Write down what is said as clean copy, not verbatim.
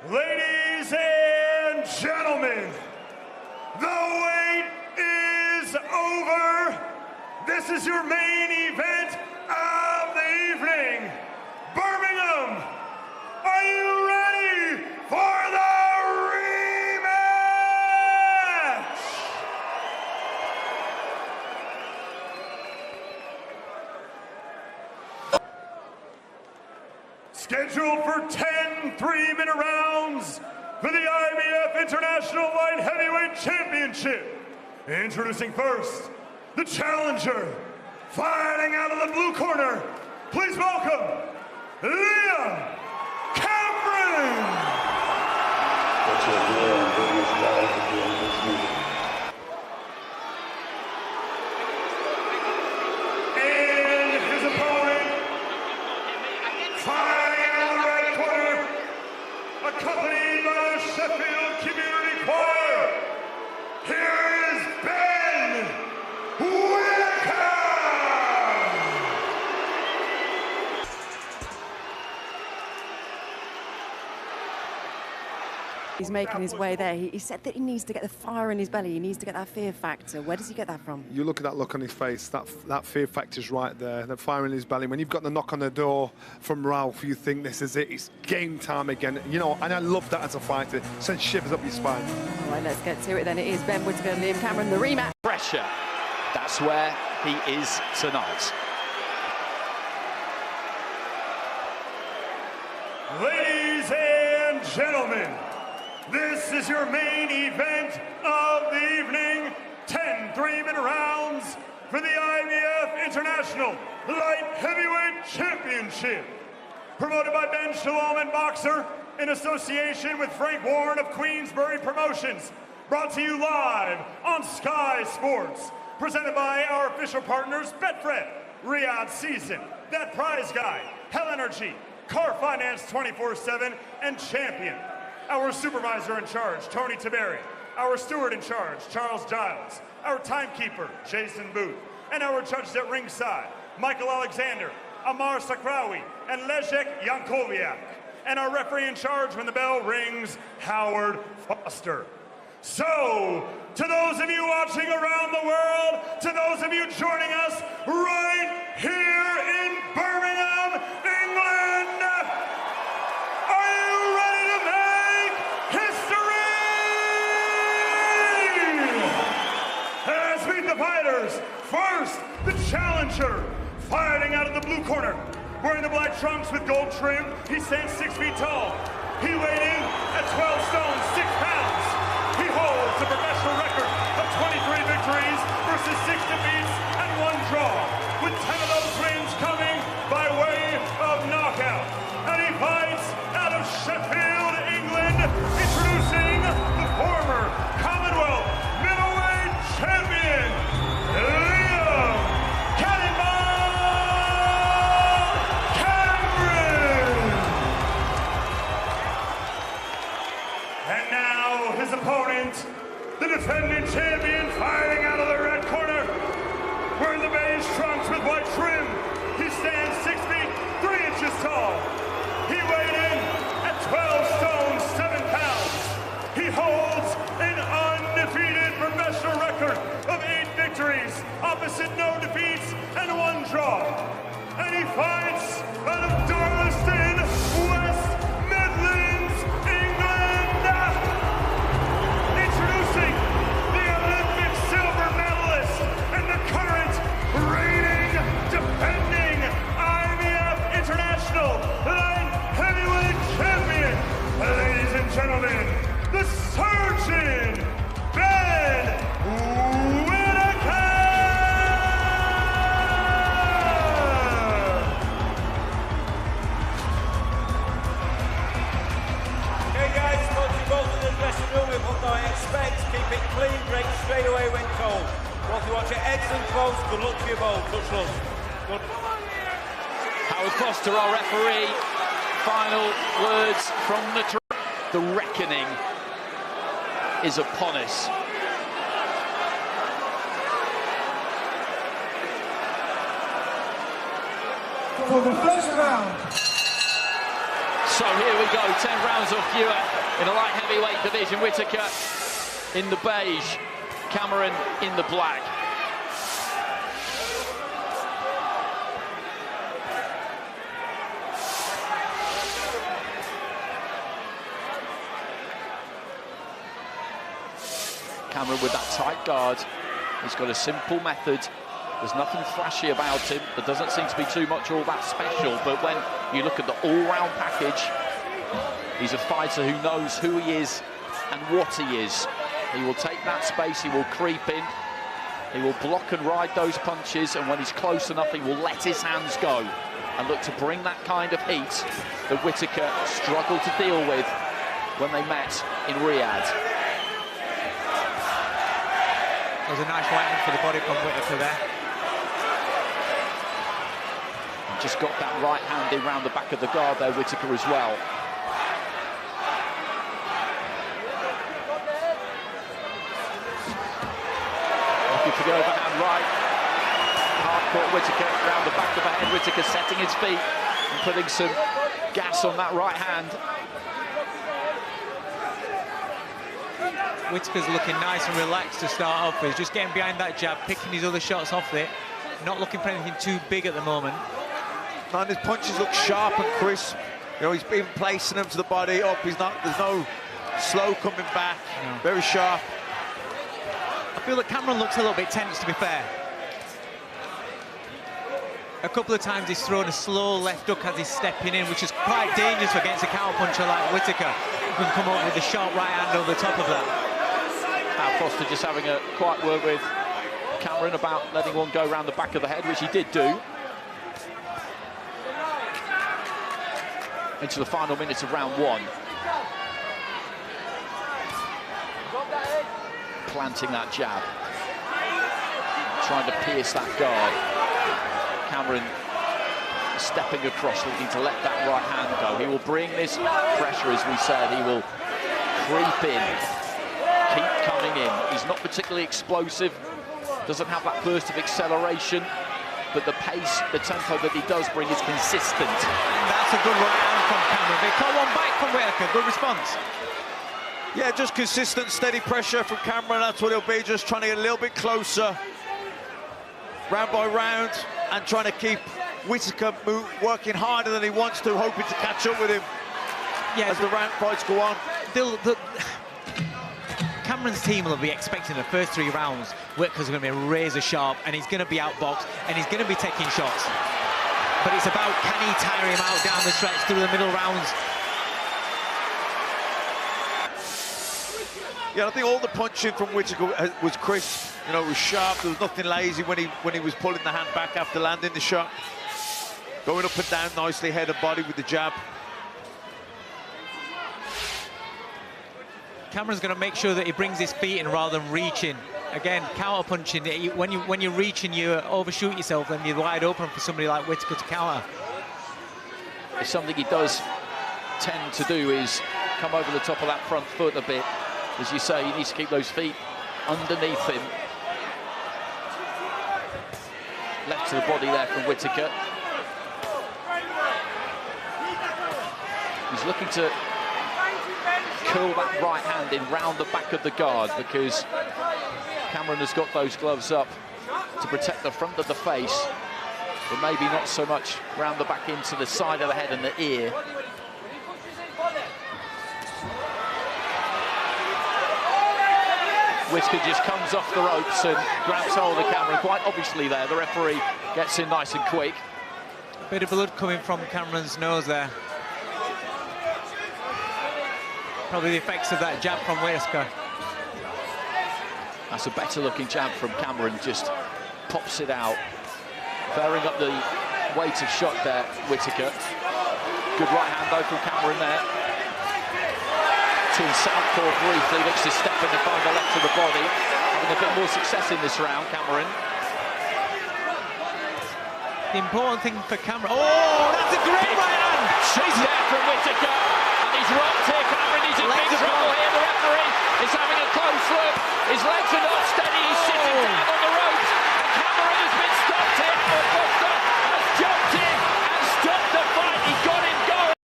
Ladies and gentlemen, the wait is over. This is your main event of the evening. Birmingham, are you ready for the rematch? Scheduled for 10 3-minute rounds for the IBF International Light Heavyweight Championship. Introducing first, the challenger, fighting out of the blue corner. Please welcome, Liam Cameron. And his opponent, fighting out of the red corner, accompanied by the Sheffield Community Choir. Here is Ben Wittaker. He's making his way there. He said that he needs to get the fire in his belly. He needs to get that fear factor. Where does he get that from? You look at that look on his face, that fear factor's right there, that fire in his belly. When you've got the knock on the door from Ralph, you think this is it, it's game time again. You know, and I love that as a fighter. It sends shivers up your spine. All right, let's get to it then. It is Ben Wittaker and Liam Cameron, the rematch. Pressure, that's where he is tonight. Ladies and gentlemen, this is your main event of the evening. 10 3-minute rounds for the IBF International Light Heavyweight Championship. Promoted by Ben Shalom and Boxer in association with Frank Warren of Queensbury Promotions. Brought to you live on Sky Sports. Presented by our official partners, Betfred, Riyadh Season, That Prize Guy, Hell Energy, Car Finance 24/7, and Champion. Our supervisor in charge, Tony Tiberi. Our steward in charge, Charles Giles. Our timekeeper, Jason Booth. And our judges at ringside, Michael Alexander, Amar Sakrawi, and Leszek Jankowiak. And our referee in charge when the bell rings, Howard Foster. So, to those of you watching around the world, to those of you joining us right here in Birmingham, England, are you ready to make history? Let's meet the fighters. First, the challenger, fighting out of the blue corner. Wearing the black trunks with gold trim, he stands 6 feet tall. He weighed in at 12 stone, 6 pounds. He holds a professional record of 23 victories versus 6 defeats and 1 draw, with 10 of those wins coming by way of knockout. And he fights out of Sheffield, England, introducing the former Commonwealth middleweight champion, Liam Cameron. And now his opponent, the defending champion, fighting out of the red corner, wearing the beige trunks with white trim. He stands 6 feet 3 inches tall. He weighed in at 12 stone 7 pounds. He holds an undefeated professional record of 8 victories, opposite no defeats and 1 draw. And he fights out of Darlaston, West Midlands, England. Introducing the Olympic silver medalist and the current reigning, defending IBF International Light Heavyweight Champion. Ladies and gentlemen, the surgeon, Ben Wittaker. Okay guys, once you both in the dressing room with what I expect, keep it clean, break straight away when told. Both you watch it excellent close, good luck to you both, touch love. Good. Howard Foster, our referee. Final words from the reckoning is upon us. For the first round. So here we go, 10 rounds or fewer in the light heavyweight division. Whittaker in the beige, Cameron in the black. Cameron with that tight guard. He's got a simple method. There's nothing flashy about him. There doesn't seem to be too much all that special, but when you look at the all-round package, he's a fighter who knows who he is and what he is. He will take that space, he will creep in, he will block and ride those punches, and when he's close enough, he will let his hands go and look to bring that kind of heat that Whittaker struggled to deal with when they met in Riyadh. There's a nice right hand for the body from Whittaker there. Just got that right hand in round the back of the guard there, Whittaker as well. Looking for the overhand right. Hard caught Whittaker round the back of the head. Whittaker setting his feet and putting some gas on that right hand. Whittaker's looking nice and relaxed to start off with. He's just getting behind that jab, picking his other shots off it. Not looking for anything too big at the moment. Man, his punches look sharp and crisp. You know, he's been placing them to the body up. There's no slow coming back. No. Very sharp. I feel that Cameron looks a little bit tense, to be fair. A couple of times he's thrown a slow left hook as he's stepping in, which is quite dangerous against a counter-puncher like Whittaker, who can come up with a sharp right hand over the top of that. Foster just having a quiet word with Cameron about letting one go around the back of the head, which he did do. Into the final minutes of round one. Planting that jab. Trying to pierce that guard. Cameron stepping across, looking to let that right hand go. He will bring this pressure, as we said. He will creep in, keep coming in. He's not particularly explosive, doesn't have that burst of acceleration, but the pace, the tempo that he does bring is consistent. And that's a good right hand from Cameron. They caught one back from Whittaker. Good response. Yeah, just consistent, steady pressure from Cameron. That's what he'll be, just trying to get a little bit closer, round by round, and trying to keep Whittaker working harder than he wants to, hoping to catch up with him as the round fights go on. Cameron's team will be expecting the first 3 rounds Whittaker's going to be razor sharp, and he's going to be outboxed, and he's going to be taking shots. But it's about, can he tire him out down the stretch through the middle rounds? Yeah, I think all the punching from Whittaker was crisp. You know, it was sharp. There was nothing lazy when he was pulling the hand back after landing the shot. Going up and down nicely, head and body with the jab. Cameron's going to make sure that he brings his feet in rather than reaching. Again, counter-punching. When you're reaching, you overshoot yourself, and you're wide open for somebody like Whittaker to counter. It's something he does tend to do, is come over the top of that front foot a bit. As you say, he needs to keep those feet underneath him. Left to the body there from Whittaker. He's looking to curl that right hand in round the back of the guard, because Cameron has got those gloves up to protect the front of the face, but maybe not so much round the back into the side of the head and the ear. Whittaker just comes off the ropes and grabs hold of Cameron, quite obviously there. The referee gets in nice and quick. A bit of blood coming from Cameron's nose there. Probably the effects of that jab from Whittaker. That's a better looking jab from Cameron, just pops it out. Bearing up the weight of shot there, Whittaker. Good right hand though from Cameron there. To southpaw briefly, looks to step in and find the left to the body. Having a bit more success in this round, Cameron. The important thing for Cameron... Oh, that's a great right hand! Shot there from Whittaker.